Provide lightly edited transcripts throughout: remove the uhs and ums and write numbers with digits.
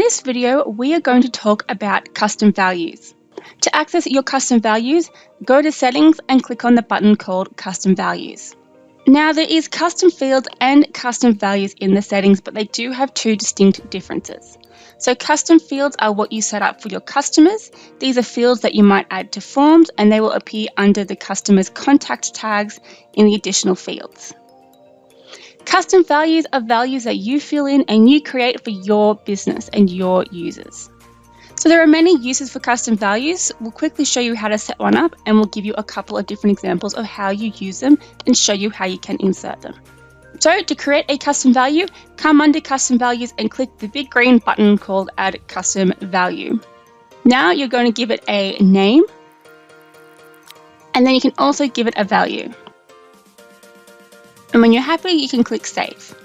this video, we are going to talk about custom values. To access your custom values, go to Settings and click on the button called Custom Values. Now, there is custom fields and custom values in the settings, but they do have two distinct differences. So custom fields are what you set up for your customers. These are fields that you might add to forms, and they will appear under the customer's contact tags in the additional fields. Custom values are values that you fill in and you create for your business and your users. So there are many uses for custom values. We'll quickly show you how to set one up, and we'll give you a couple of different examples of how you use them and show you how you can insert them. So to create a custom value, come under Custom Values and click the big green button called Add Custom Value. Now you're going to give it a name, and then you can also give it a value. And when you're happy, you can click Save.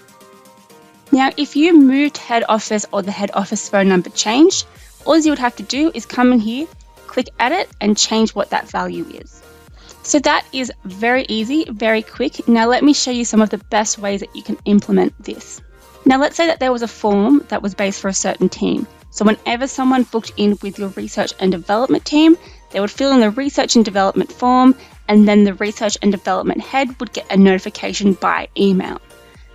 Now, if you moved head office or the head office phone number changed, all you would have to do is come in here, click Edit, and change what that value is. So that is very easy, very quick. Now let me show you some of the best ways that you can implement this. Now let's say that there was a form that was based for a certain team. So whenever someone booked in with your research and development team, they would fill in the research and development form, and then the research and development head would get a notification by email.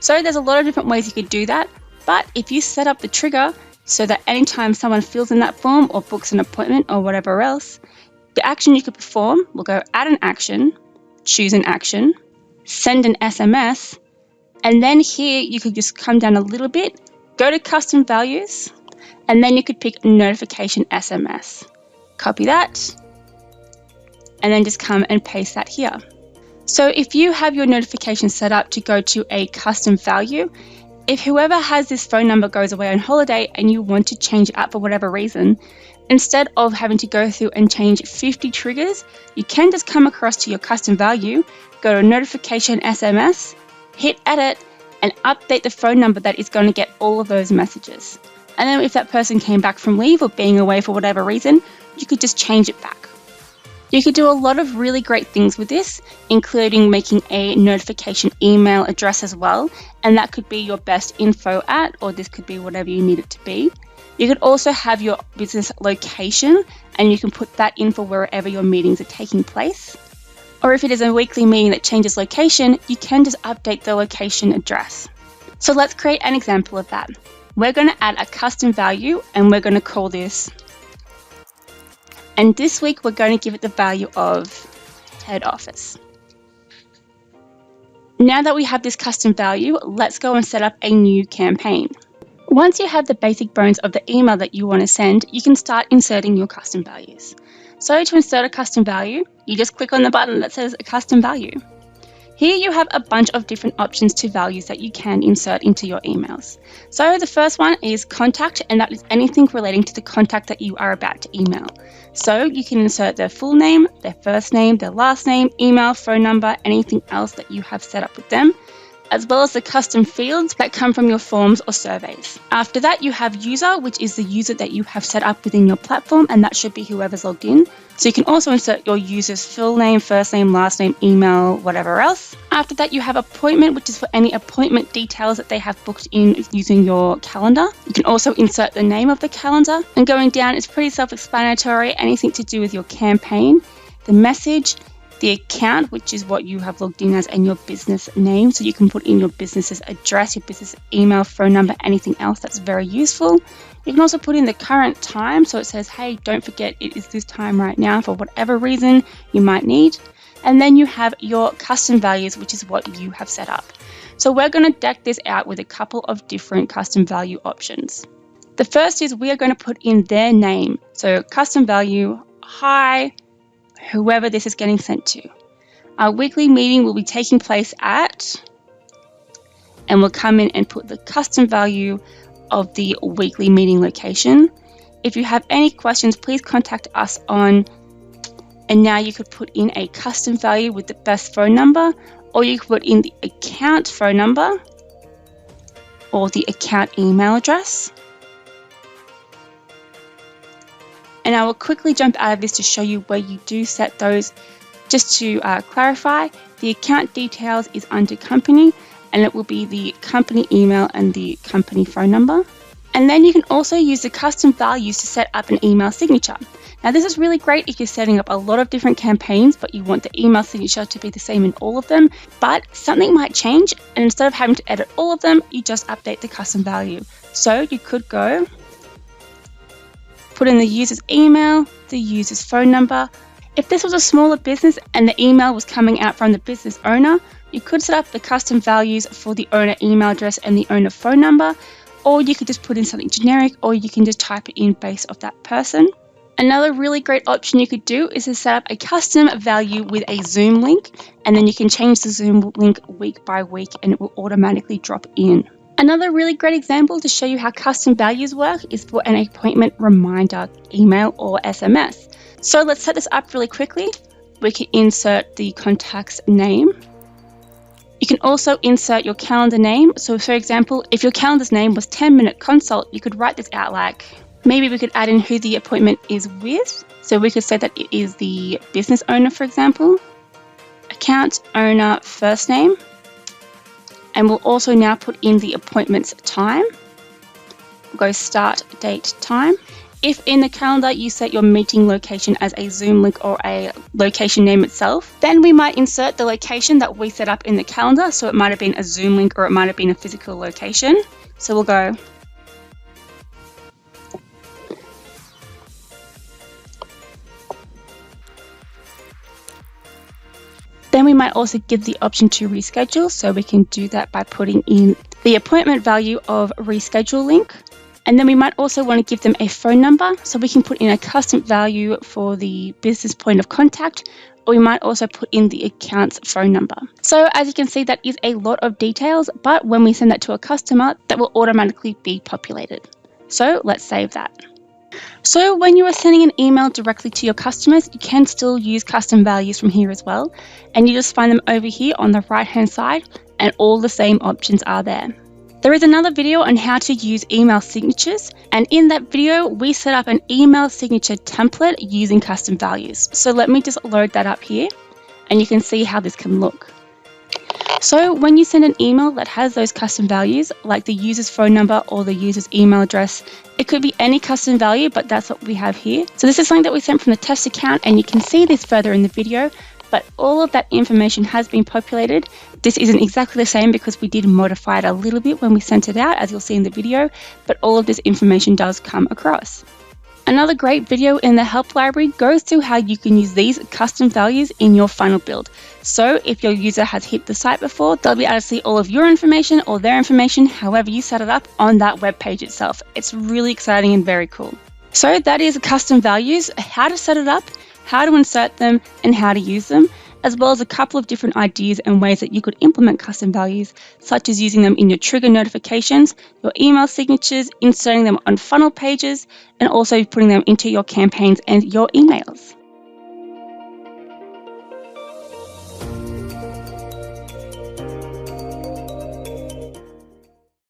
So there's a lot of different ways you could do that, but if you set up the trigger so that anytime someone fills in that form or books an appointment or whatever else, the action you could perform will go add an action, choose an action, send an SMS, and then here you could just come down a little bit, go to custom values, and then you could pick notification SMS. Copy that, and then just come and paste that here. So if you have your notification set up to go to a custom value, if whoever has this phone number goes away on holiday and you want to change it up for whatever reason, instead of having to go through and change 50 triggers, you can just come across to your custom value, go to notification SMS, hit edit, and update the phone number that is going to get all of those messages. And then if that person came back from leave or being away for whatever reason, you could just change it back. You could do a lot of really great things with this, including making a notification email address as well, and that could be your best info at, or this could be whatever you need it to be. You could also have your business location, and you can put that in for wherever your meetings are taking place. Or if it is a weekly meeting that changes location, you can just update the location address. So let's create an example of that. We're going to add a custom value, and we're going to call this. And this week, we're going to give it the value of head office. Now that we have this custom value, let's go and set up a new campaign. Once you have the basic bones of the email that you want to send, you can start inserting your custom values. So to insert a custom value, you just click on the button that says a custom value. Here you have a bunch of different options to values that you can insert into your emails. So the first one is contact, and that is anything relating to the contact that you are about to email. So you can insert their full name, their first name, their last name, email, phone number, anything else that you have set up with them, as well as the custom fields that come from your forms or surveys. After that, you have user, which is the user that you have set up within your platform, and that should be whoever's logged in. So you can also insert your user's full name, first name, last name, email, whatever else. After that, you have appointment, which is for any appointment details that they have booked in using your calendar. You can also insert the name of the calendar. And going down, it's pretty self-explanatory, anything to do with your campaign, the message, the account, which is what you have logged in as, and your business name. So you can put in your business's address, your business email, phone number, anything else that's very useful. You can also put in the current time. So it says, hey, don't forget it is this time right now for whatever reason you might need. And then you have your custom values, which is what you have set up. So we're going to deck this out with a couple of different custom value options. The first is we are going to put in their name. So custom value, hi, whoever this is getting sent to. Our weekly meeting will be taking place at, and we'll come in and put the custom value of the weekly meeting location. If you have any questions, please contact us on, and now you could put in a custom value with the best phone number, or you could put in the account phone number or the account email address. And I will quickly jump out of this to show you where you do set those. Just to clarify, the account details is under company, and it will be the company email and the company phone number. And then you can also use the custom values to set up an email signature. Now this is really great if you're setting up a lot of different campaigns, but you want the email signature to be the same in all of them, but something might change, and instead of having to edit all of them, you just update the custom value. So you could go, put in the user's email, the user's phone number. If this was a smaller business and the email was coming out from the business owner, you could set up the custom values for the owner email address and the owner phone number, or you could just put in something generic, or you can just type it in based off that person. Another really great option you could do is to set up a custom value with a Zoom link, and then you can change the Zoom link week by week and it will automatically drop in. Another really great example to show you how custom values work is for an appointment reminder email or SMS. So let's set this up really quickly. We can insert the contact's name. You can also insert your calendar name. So for example, if your calendar's name was 10-minute consult, you could write this out like, maybe we could add in who the appointment is with. So we could say that it is the business owner, for example. Account owner first name. And we'll also now put in the appointment's time. We'll go start date time. If in the calendar you set your meeting location as a Zoom link or a location name itself, then we might insert the location that we set up in the calendar. So it might have been a Zoom link or it might have been a physical location. So we'll go Then we might also give the option to reschedule, so we can do that by putting in the appointment value of reschedule link. And then we might also want to give them a phone number, so we can put in a custom value for the business point of contact, or we might also put in the account's phone number. So as you can see, that is a lot of details, but when we send that to a customer, that will automatically be populated. So let's save that. So when you are sending an email directly to your customers, you can still use custom values from here as well. And you just find them over here on the right-hand side, and all the same options are there. There is another video on how to use email signatures, and in that video, we set up an email signature template using custom values. So let me just load that up here, and you can see how this can look. So when you send an email that has those custom values, like the user's phone number or the user's email address, it could be any custom value, but that's what we have here. So this is something that we sent from the test account, and you can see this further in the video, but all of that information has been populated. This isn't exactly the same because we did modify it a little bit when we sent it out, as you'll see in the video, but all of this information does come across. Another great video in the help library goes through how you can use these custom values in your funnel build. So if your user has hit the site before, they'll be able to see all of your information or their information, however you set it up on that web page itself. It's really exciting and very cool. So that is custom values, how to set it up, how to insert them, and how to use them, as well as a couple of different ideas and ways that you could implement custom values, such as using them in your trigger notifications, your email signatures, inserting them on funnel pages, and also putting them into your campaigns and your emails.